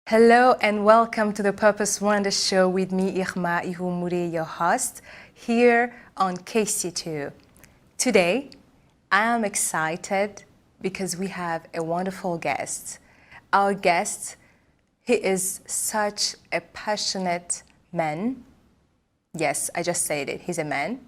Hello and welcome to the Purpose Rwanda show with me, Irma Ihumure, your host, here on KC2. Today, I am excited because we have a wonderful guest. Our guest, he is such a passionate man. Yes, I just said it, he's a man.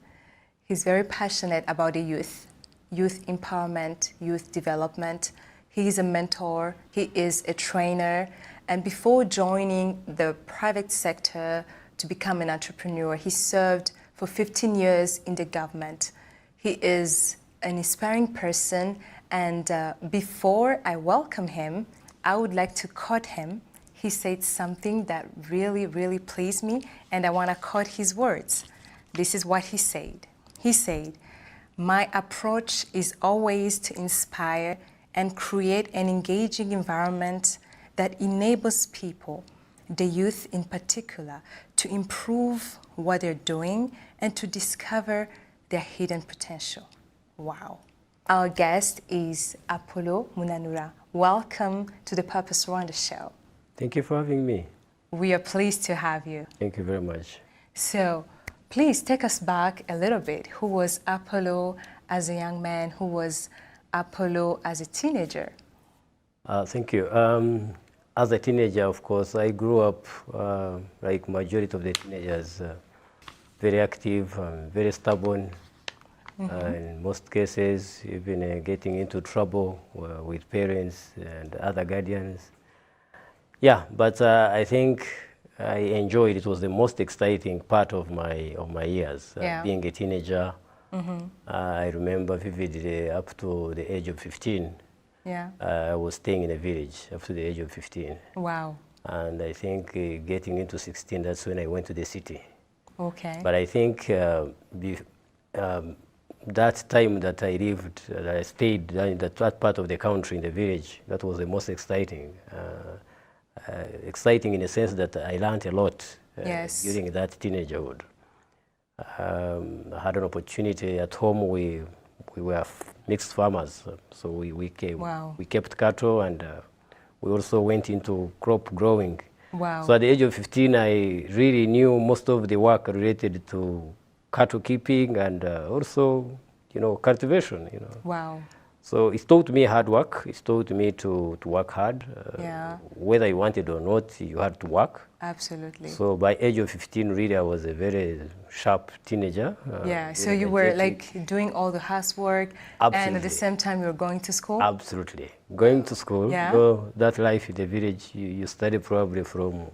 He's very passionate about the youth empowerment, youth development. He is a mentor, he is a trainer. And before joining the private sector to become an entrepreneur, he served for 15 years in the government. He is an inspiring person, and before I welcome him, I would like to quote him. He said something that really pleased me, and I want to quote his words. This is what he said. He said, "My approach is always to inspire and create an engaging environment that enables people, the youth in particular, to improve what they're doing and to discover their hidden potential." Wow. Our guest is Apollo MUNANURA. Welcome to the Purpose Rwanda show. Thank you for having me. We are pleased to have you. Thank you very much. So please take us back a little bit. Who was Apollo as a young man? Who was Apollo as a teenager? Thank you. As a teenager, of course, I grew up like majority of the teenagers, very active, very stubborn. In most cases, even getting into trouble with parents and other guardians. Yeah, but I think I enjoyed it. It was the most exciting part of my years, being a teenager. I remember vividly up to the age of 15. Yeah. I was staying in a village up to the age of 15. Wow. And I think getting into 16, that's when I went to the city. Okay. But I think that time that I lived, that I stayed in that part of the country, in the village, that was the most exciting. Exciting in the sense that I learned a lot during that teenagerhood. I had an opportunity at home. We were mixed farmers, so we kept cattle, and we also went into crop growing. Wow. So at the age of 15, I really knew most of the work related to cattle keeping and also, cultivation. Wow. So it taught me hard work. It taught me to work hard. Whether you wanted or not, you had to work. Absolutely. So by age of 15, really, I was a very sharp teenager. So you were like doing all the housework, and at the same time you were going to school? Absolutely. Going to school. That life in the village, you study probably from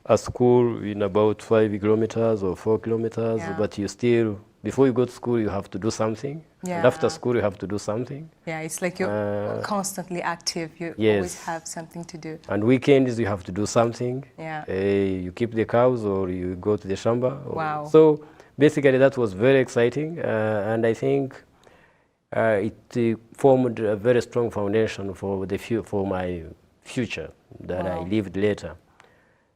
a school in about 5 kilometers or 4 kilometers, but you still, before you go to school, you have to do something. And after school, you have to do something. Yeah, it's like you're constantly active. You always have something to do. And weekends, you have to do something. Yeah. You keep the cows or you go to the shamba. Wow. So basically, that was very exciting. And I think it formed a very strong foundation for my future that I lived later.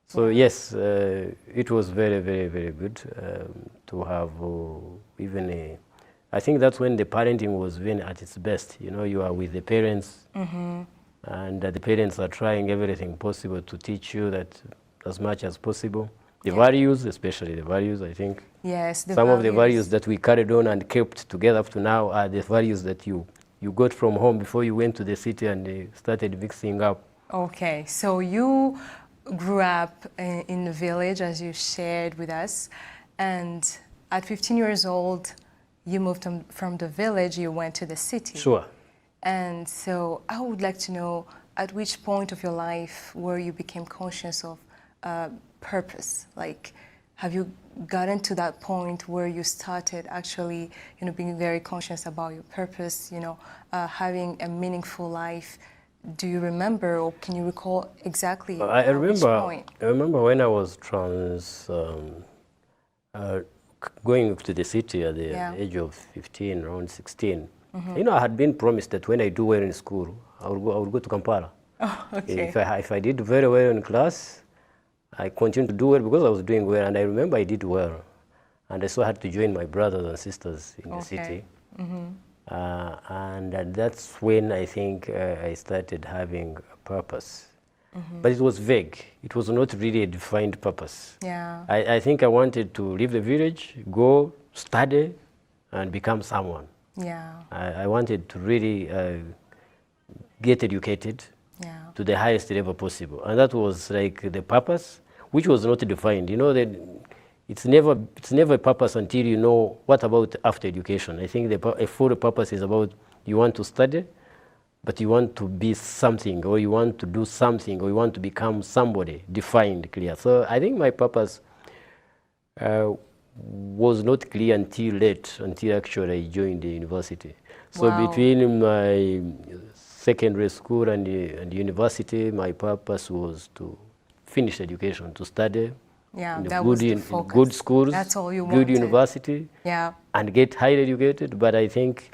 So yes, it was very good to have even I think that's when the parenting was even at its best. You are with the parents, and the parents are trying everything possible to teach you that as much as possible. The values, especially the values, I think. Yes, some of the values that we carried on and kept together up to now are the values that you got from home before you went to the city and started mixing up. Okay, so you grew up in the village, as you shared with us, and at 15 years old, you moved from the village, you went to the city. Sure. And so I would like to know at which point of your life where you became conscious of purpose. Like, have you gotten to that point where you started actually, being very conscious about your purpose, having a meaningful life? Do you remember, or can you recall exactly I remember, which point? I remember when I was going to the city at the age of 15, around 16. I had been promised that when I do well in school, I would go to Kampala. Oh, okay. If I did very well in class, I continued to do well because I was doing well, and I remember I did well. And I so had to join my brothers and sisters in the city. And that's when I think I started having a purpose. but it was vague. It was not really a defined purpose. Yeah. I think I wanted to leave the village, go study, and become someone. Yeah. I wanted to really get educated to the highest level possible, and that was like the purpose, which was not defined. You know that it's never a purpose until you know what about after education. I think a full purpose is about you want to study, but you want to be something, or you want to do something, or you want to become somebody defined, clear. So I think my purpose was not clear until late, until actually I joined the university. So between my secondary school and the university, my purpose was to finish education, to study in good schools, That's all you good wanted. university, and get highly educated. But I think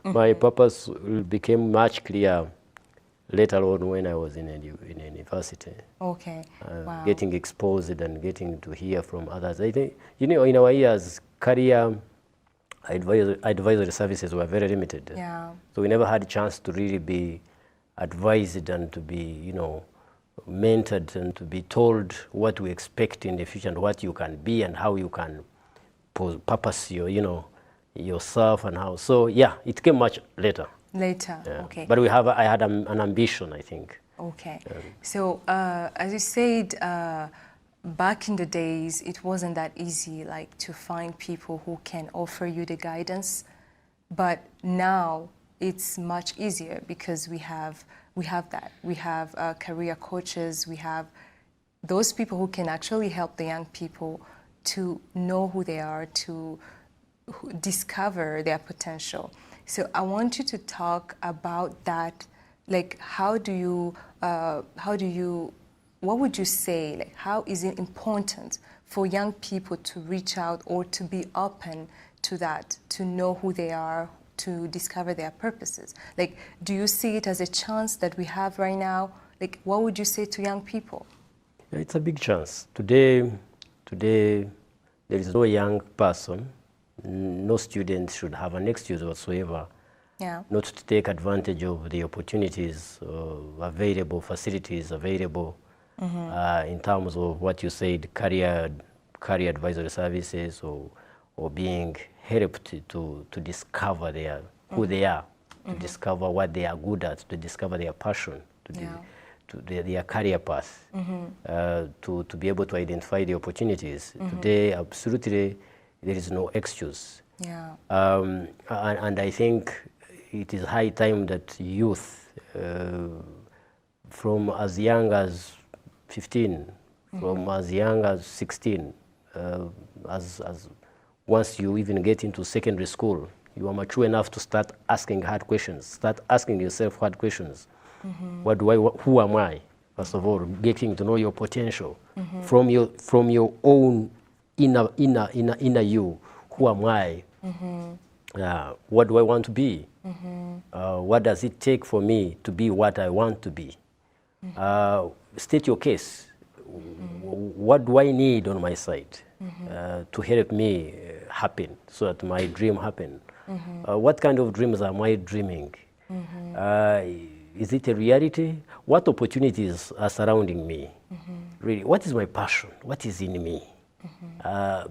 my purpose became much clearer later on when I was in university. Okay. Getting exposed and getting to hear from others. I think, you know, in our years, career advisory services were very limited. Yeah. So we never had a chance to really be advised and to be, you know, mentored and to be told what we expect in the future and what you can be and how you can purpose your, you know, yourself and how. So yeah, it came much later. Okay. But I had an ambition, I think. Okay. So as you said, back in the days, it wasn't that easy, like to find people who can offer you the guidance. But now it's much easier because we have that. We have career coaches. We have those people who can actually help the young people to know who they are, to discover their potential. So I want you to talk about that. Like, what would you say? Like, how is it important for young people to reach out or to be open to that, to know who they are, to discover their purposes? Like, do you see it as a chance that we have right now? Like, what would you say to young people? It's a big chance. Today, there is no young person, no student should have an excuse whatsoever not to take advantage of the opportunities, available facilities available in terms of what you said, career advisory services, or being helped to discover who they are, to discover what they are good at, to discover their passion, to their career path, to be able to identify the opportunities. Today, absolutely, there is no excuse. And I think it is high time that youth, from as young as 15, from as young as 16, once you even get into secondary school, you are mature enough to start asking hard questions, start asking yourself hard questions. Who am I? First of all, getting to know your potential from your own inner you. Who am I? What do I want to be? What does it take for me to be what I want to be? State your case. What do I need on my side to help me happen, so that my dream happen? What kind of dreams am I dreaming? Is it a reality? What opportunities are surrounding me? Really, what is my passion? What is in me?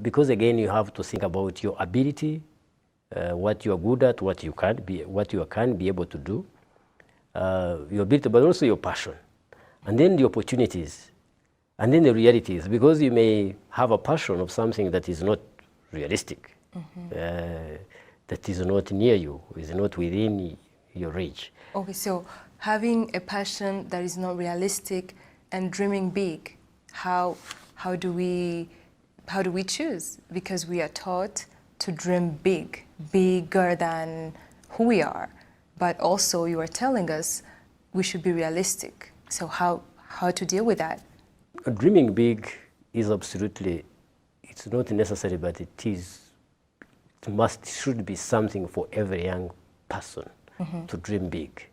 Because again, you have to think about your ability, what you are good at, what you can be able to do, your ability, but also your passion, and then the opportunities, and then the realities. Because you may have a passion of something that is not realistic, that is not near you, is not within your reach. Okay, so having a passion that is not realistic and dreaming big, how do we choose? Because we are taught to dream big, bigger than who we are. But also you are telling us we should be realistic. So how to deal with that? Dreaming big is absolutely, it's not necessary, but should be something for every young person to dream big.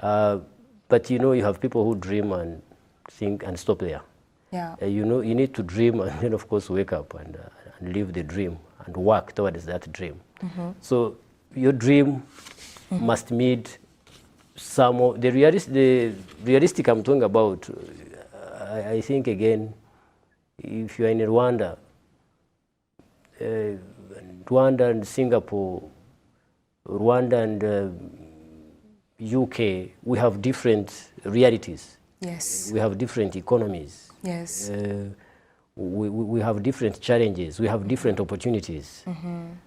But you know, you have people who dream and think and stop there. You know, you need to dream and then of course wake up and live the dream and work towards that dream. So your dream must meet some of the realistic I'm talking about, I think again, if you're in Rwanda, Rwanda and Singapore, Rwanda and UK, we have different realities. Yes. We have different economies. Yes. We have different challenges. We have different opportunities.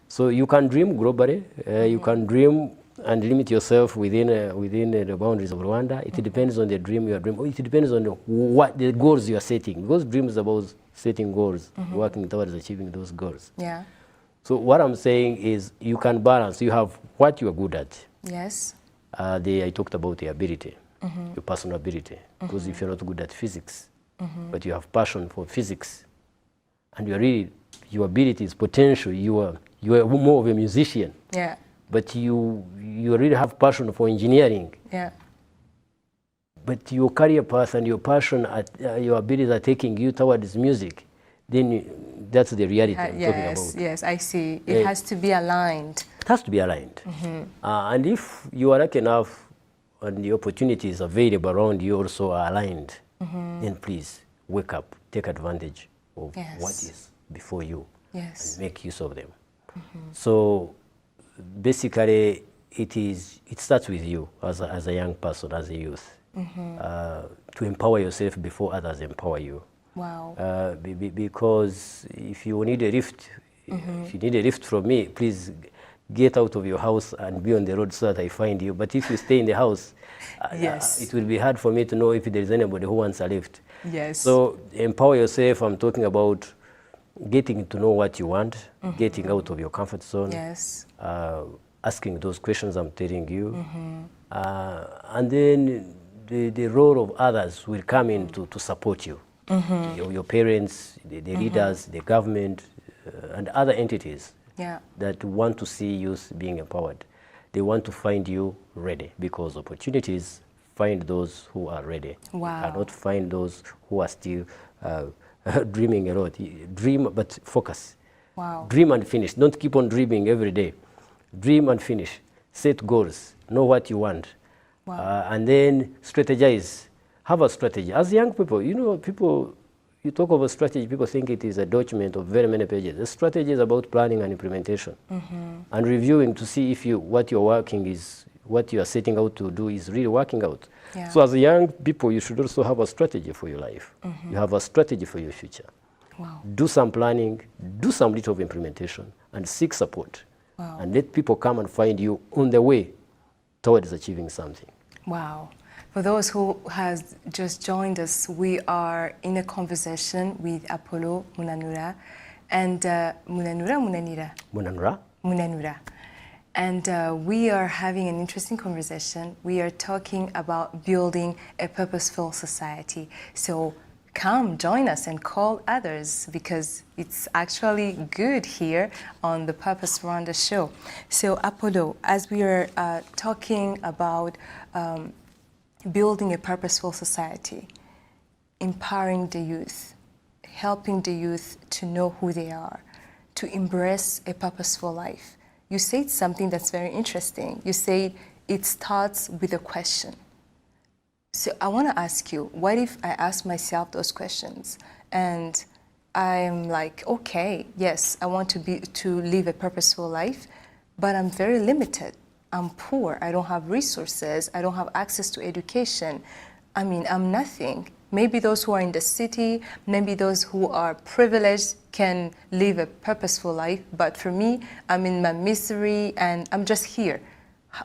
So you can dream globally. You can dream and limit yourself within the boundaries of Rwanda. It depends on the dream you are dreaming. It depends on what the goals you are setting. Because dreams are about setting goals, working towards achieving those goals. Yeah. So what I'm saying is you can balance. You have what you are good at. Yes. I talked about the ability, your personal ability. Because if you're not good at physics, but you have passion for physics, and your ability is potential, you are more of a musician. Yeah. But you really have passion for engineering. Yeah. But your career path and your passion, your abilities are taking you towards music. Then that's the reality I'm talking about. Yes, I see. It has to be aligned. It has to be aligned. And if you are lucky enough and the opportunities available around you also are aligned, then please wake up, take advantage of what is before you, and make use of them. So basically, it starts with you as a young person, as a youth, to empower yourself before others empower you. Wow. Because if you need a lift, if you need a lift from me, please get out of your house and be on the road so that I find you. But if you stay in the house, it will be hard for me to know if there is anybody who wants a lift. Yes. So empower yourself. I'm talking about getting to know what you want, getting out of your comfort zone, asking those questions I'm telling you, and then the role of others will come in to support you. Your parents, the leaders, the government, and other entities that want to see youth being empowered. They want to find you ready, because opportunities find those who are ready. Wow. Cannot find those who are still dreaming a lot. Dream, but focus. Wow. Dream and finish. Don't keep on dreaming every day. Dream and finish. Set goals. Know what you want. Wow. And then strategize. Have a strategy. As young people, you talk about strategy, people think it is a document of very many pages. The strategy is about planning and implementation, and reviewing to see if what you're working is, what you are setting out to do is really working out. Yeah. So as young people, you should also have a strategy for your life. You have a strategy for your future. Wow. Do some planning, do some little of implementation, and seek support. Wow. And let people come and find you on the way towards achieving something. Wow. For those who has just joined us, we are in a conversation with Apollo MUNANURA and MUNANURA. And we are having an interesting conversation. We are talking about building a purposeful society. So come join us and call others, because it's actually good here on the Purpose Rwanda show. So Apollo, as we are talking about building a purposeful society, empowering the youth, helping the youth to know who they are, to embrace a purposeful life. You said something that's very interesting. You said it starts with a question. So I want to ask you, what if I ask myself those questions and I'm like, okay, yes, I want to live a purposeful life, but I'm very limited. I'm poor, I don't have resources, I don't have access to education. I mean, I'm nothing. Maybe those who are in the city, maybe those who are privileged can live a purposeful life, but for me, I'm in my misery and I'm just here.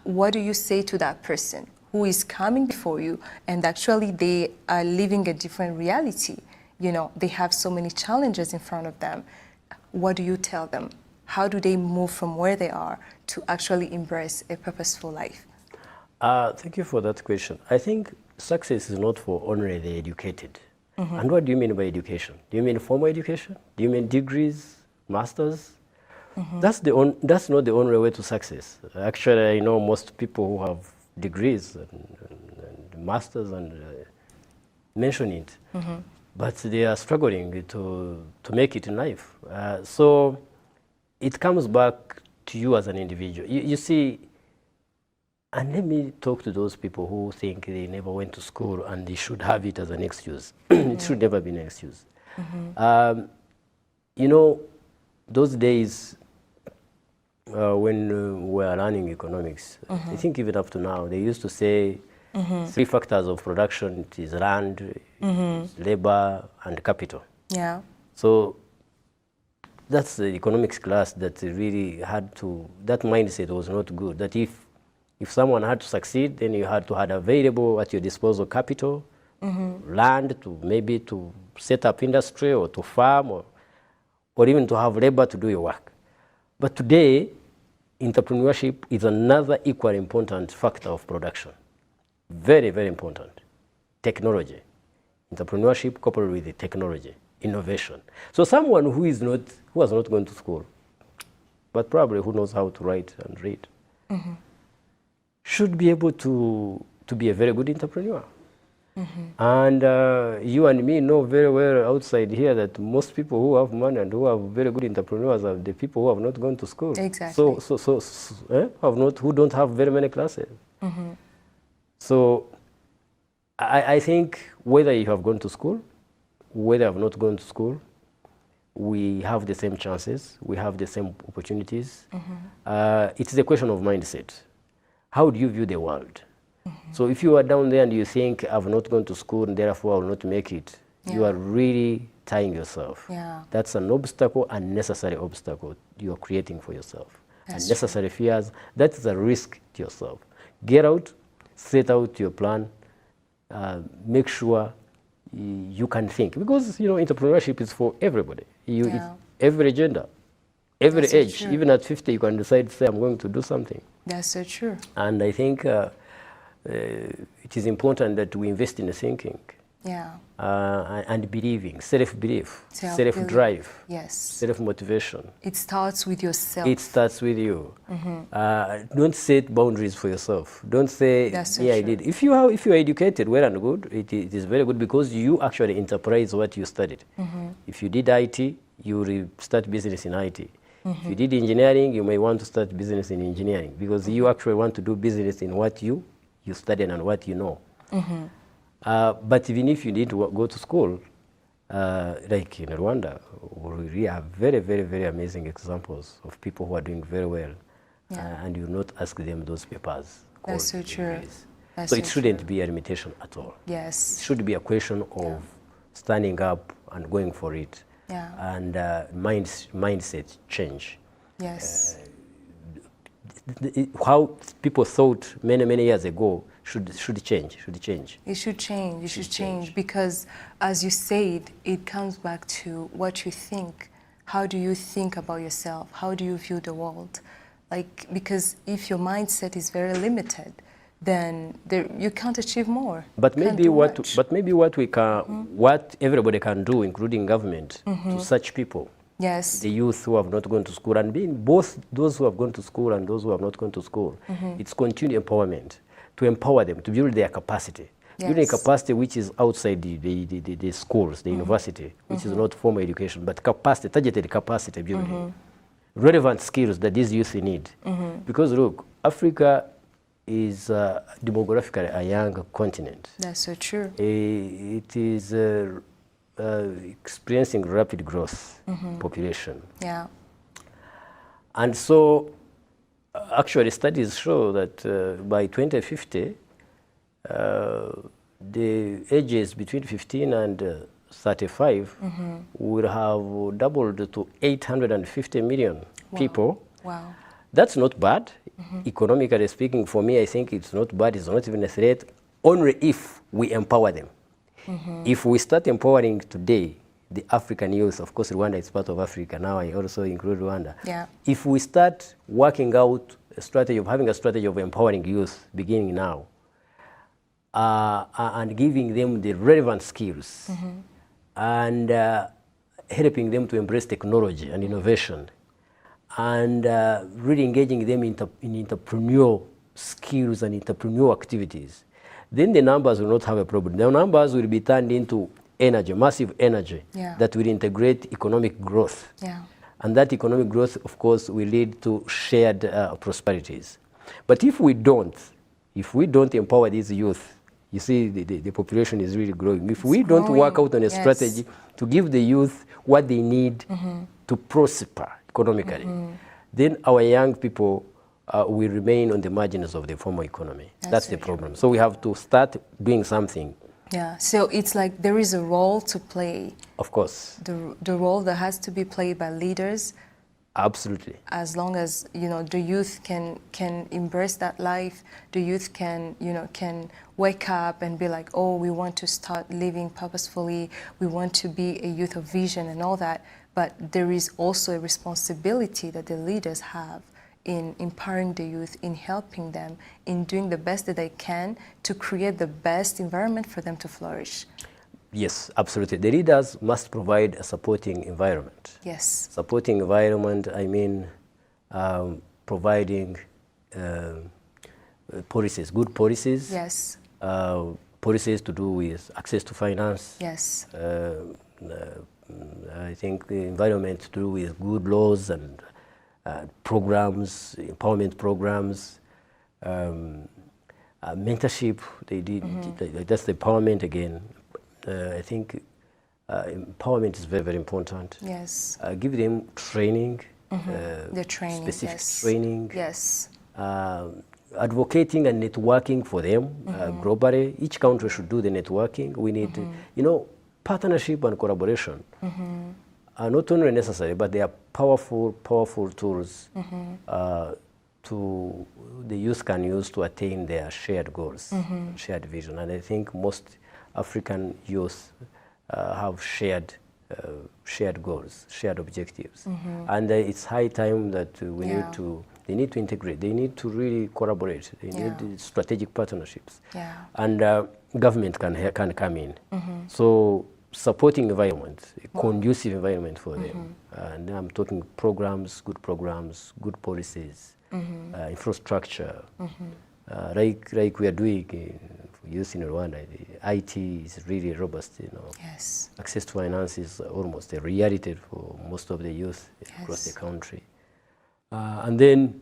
What do you say to that person who is coming before you and actually they are living a different reality? You know, they have so many challenges in front of them. What do you tell them? How do they move from where they are to actually embrace a purposeful life? Thank you for that question. I think success is not for only the educated. And what do you mean by education? Do you mean formal education? Do you mean degrees, masters? That's not the only way to success. Actually, I know most people who have degrees and masters and mention it, but they are struggling to make it in life. So it comes back to you as an individual. You see, And let me talk to those people who think they never went to school and they should have it as an excuse. It should never be an excuse. You know, those days when we were learning economics, I think even up to now, they used to say 3 factors of production: it is land, labor, and capital. Yeah. So that's the economics class that really had to, that mindset was not good. That if someone had to succeed, then you had to have available at your disposal capital, land to maybe to set up industry or to farm or even to have labor to do your work. But today, entrepreneurship is another equally important factor of production. Very, very important. Technology. Entrepreneurship coupled with the technology, innovation. So someone who has not gone to school, but probably who knows how to write and read, should be able to be a very good entrepreneur. And you and me know very well outside here that most people who have money and who are very good entrepreneurs are the people who have not gone to school. Exactly. Who don't have very many classes. So I think whether you have gone to school, whether you have not gone to school, we have the same chances, we have the same opportunities. It's the question of mindset. How do you view the world? So if you are down there and you think, I've not gone to school and therefore I will not make it, you are really tying yourself. That's an obstacle, unnecessary obstacle you are creating for yourself. Unnecessary fears, that is a risk to yourself. Get out, set out your plan, make sure you can think. Because, you know, entrepreneurship is for everybody. Every gender, every age. So even at 50, you can decide to say, I'm going to do something. That's so true. And I think it is important that we invest in thinking and believing, self-belief, self-drive, self-motivation. It starts with yourself. It starts with you. Don't set boundaries for yourself. Don't say, I did. If you are educated, well and good, it is very good because you actually enterprise what you studied. If you did IT, you will start business in IT. If you did engineering, you may want to start business in engineering because you actually want to do business in what you studied and what you know. But even if you need to go to school, like in Rwanda, we have very, very, very amazing examples of people who are doing very well, and you not ask them those papers. That's so true. So it shouldn't be a limitation at all. Yes. It should be a question of standing up and going for it. And mindset change. Yes. How people thought many, many years ago should change. It should change because, as you said, it comes back to what you think. How do you think about yourself? How do you view the world? Like, because if your mindset is very limited, then you can't achieve more. But maybe what everybody can do, including government, to such people. Yes. The youth who have not gone to school, and being both those who have gone to school and those who have not gone to school, it's continued empowerment, to empower them, to build their capacity. Building capacity which is outside the schools, the university, which is not formal education, but capacity, targeted capacity building. Relevant skills that these youth need. Because look, Africa is demographically a young continent. That's so true. It is experiencing rapid growth, population. Yeah. And so, actually, studies show that by 2050, the ages between 15 and 35 will have doubled to 850 million people. Wow. That's not bad. Economically speaking, for me, I think it's not bad. It's not even a threat, only if we empower them. If we start empowering today the African youth, of course, Rwanda is part of Africa. Now I also include Rwanda. If we start working out a strategy of having a strategy of empowering youth beginning now, and giving them the relevant skills, and helping them to embrace technology and innovation, and really engaging them in entrepreneurial skills and entrepreneurial activities, then the numbers will not have a problem. The numbers will be turned into energy, massive energy, that will integrate economic growth. And that economic growth, of course, will lead to shared prosperities. But if we don't, if we don't empower these youth, you see the population is really growing. If It's we don't work growing, out on a yes. strategy to give the youth what they need to prosper economically, then our young people will remain on the margins of the formal economy. That's the problem. So we have to start doing something. Yeah, so it's like there is a role to play. Of course. The role that has to be played by leaders. Absolutely. As long as, you know, the youth can embrace that life, the youth can, you know, can wake up and be like, oh, we want to start living purposefully, we want to be a youth of vision and all that. But there is also a responsibility that the leaders have in empowering the youth, in helping them, in doing the best that they can to create the best environment for them to flourish. Yes, absolutely. The leaders must provide a supporting environment. Yes. Supporting environment, I mean providing policies, good policies. Yes. Policies to do with access to finance. Yes. I think the environment to do with good laws and programs, empowerment programs, mentorship. They did. That's the empowerment again. I think empowerment is very, very important. Yes. Give them training. The training, specific yes. training. Yes. Advocating and networking for them globally. Each country should do the networking. We need, you know, partnership and collaboration are not only necessary, but they are powerful, powerful tools to the youth can use to attain their shared goals, shared vision. And I think most African youth have shared goals, shared objectives. And it's high time that we need to, they need to integrate, they need to really collaborate, they need strategic partnerships. And government can come in. So supporting environment, a conducive environment for them. And I'm talking programs, good policies, infrastructure, like we are doing for youth in Rwanda. The IT is really robust, you know. Yes. Access to finance is almost a reality for most of the youth across the country. And then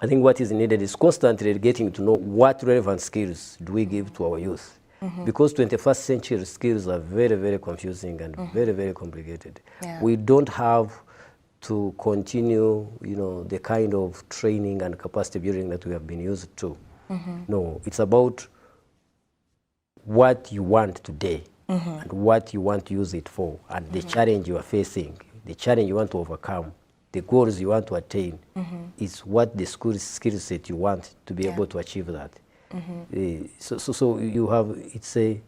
I think what is needed is constantly getting to know what relevant skills do we give to our youth. Because 21st century skills are very, very confusing and very, very complicated. We don't have to continue, you know, the kind of training and capacity building that we have been used to. No, it's about what you want today and what you want to use it for, and the challenge you are facing, the challenge you want to overcome, the goals you want to attain is what the skill set you want to be able to achieve that. So you have, it's a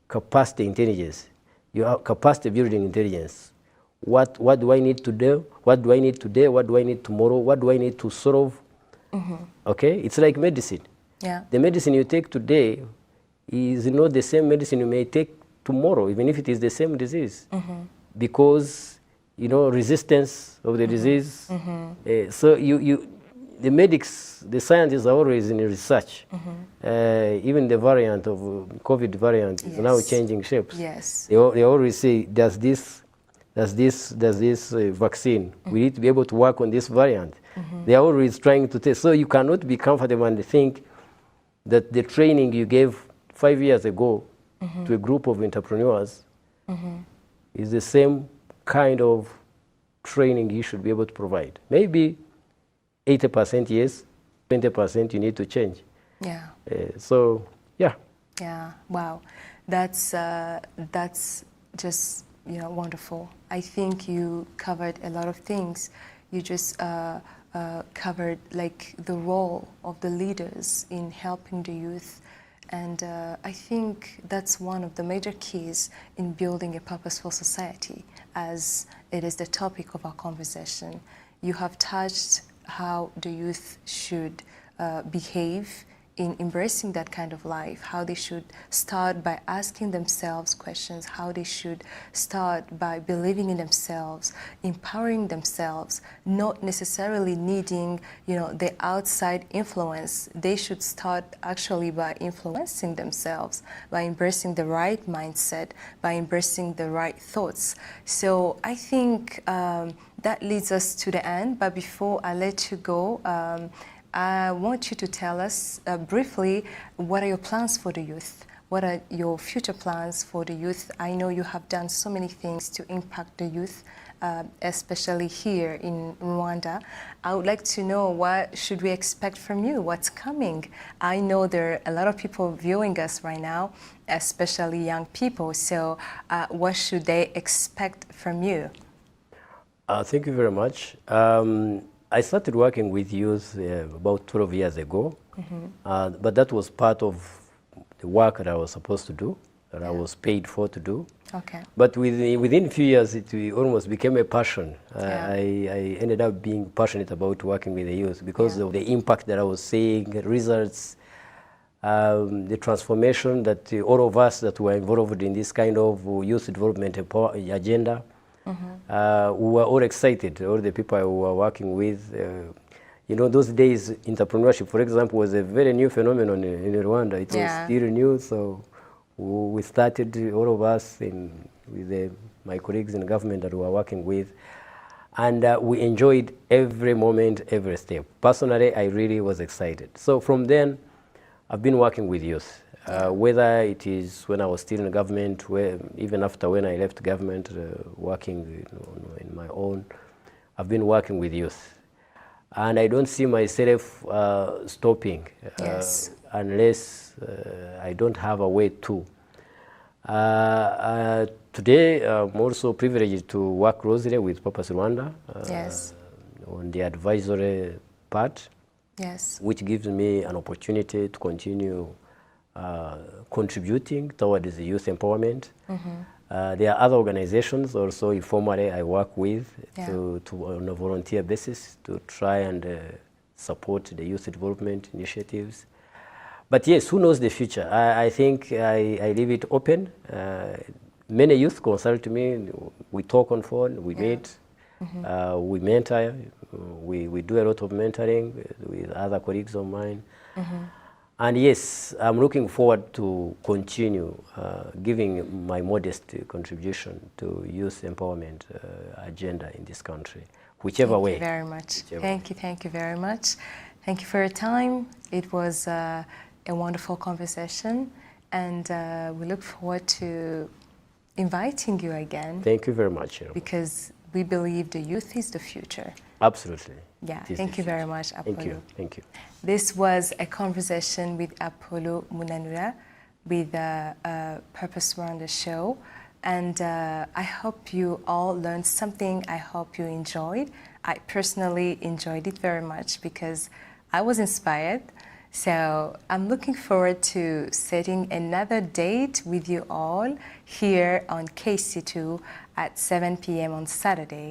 capacity intelligence. You have capacity building intelligence. What do I need to do? What do I need today? What do I need tomorrow? What do I need to solve? Okay, it's like medicine. The medicine you take today is not the same medicine you may take tomorrow, even if it is the same disease, because you know resistance of the disease. So the medics, the scientists are always in research. Even the variant of COVID variant is now changing shapes. They always say, does this vaccine, we need to be able to work on this variant. They are always trying to test. So you cannot be comfortable and think that the training you gave 5 years ago to a group of entrepreneurs is the same kind of training you should be able to provide. Maybe 80% yes, 20% you need to change. So, yeah. Yeah, wow. That's just, you know, wonderful. I think you covered a lot of things. You just covered like the role of the leaders in helping the youth. And I think that's one of the major keys in building a purposeful society, as it is the topic of our conversation. You have touched how the youth should behave in embracing that kind of life, how they should start by asking themselves questions, how they should start by believing in themselves, empowering themselves, not necessarily needing, you know, the outside influence. They should start actually by influencing themselves, by embracing the right mindset, by embracing the right thoughts. So I think that leads us to the end, but before I let you go, I want you to tell us briefly, what are your plans for the youth? What are your future plans for the youth? I know you have done so many things to impact the youth, especially here in Rwanda. I would like to know, what should we expect from you? What's coming? I know there are a lot of people viewing us right now, especially young people. So what should they expect from you? Thank you very much. I started working with youth about 12 years ago, but that was part of the work that I was supposed to do, that I was paid for to do. Okay. But within a few years, it almost became a passion. I ended up being passionate about working with the youth because of the impact that I was seeing, the results, the transformation that all of us that were involved in this kind of youth development agenda, we were all excited, all the people I were working with. You know, those days, entrepreneurship, for example, was a very new phenomenon in Rwanda. It was still new, so we started, all of us, with my colleagues in government that we were working with, and we enjoyed every moment, every step. Personally, I really was excited. So from then, I've been working with youth, whether it is when I was still in government, even after when I left government, working in my own, I've been working with youth. And I don't see myself stopping unless I don't have a way to. Today, I'm also privileged to work closely with Purposeful Rwanda on the advisory part, which gives me an opportunity to continue contributing towards the youth empowerment. There are other organizations also informally I work with on a volunteer basis to try and support the youth development initiatives. But yes, who knows the future? I think I leave it open. Many youth consult me. We talk on phone, we meet, we mentor, we do a lot of mentoring with other colleagues of mine. And yes, I'm looking forward to continue giving my modest contribution to youth empowerment agenda in this country, whichever way. Thank you very much. Thank you very much. Thank you for your time. It was a wonderful conversation, and we look forward to inviting you again. Thank you very much. Because we believe the youth is the future. Absolutely. Yeah, thank you very much, Apollo. Thank you. Thank you. This was a conversation with Apollo MUNANURA with Purposeful on the show. And I hope you all learned something. I hope you enjoyed. I personally enjoyed it very much because I was inspired. So I'm looking forward to setting another date with you all here on KC2 at 7 p.m. on Saturday.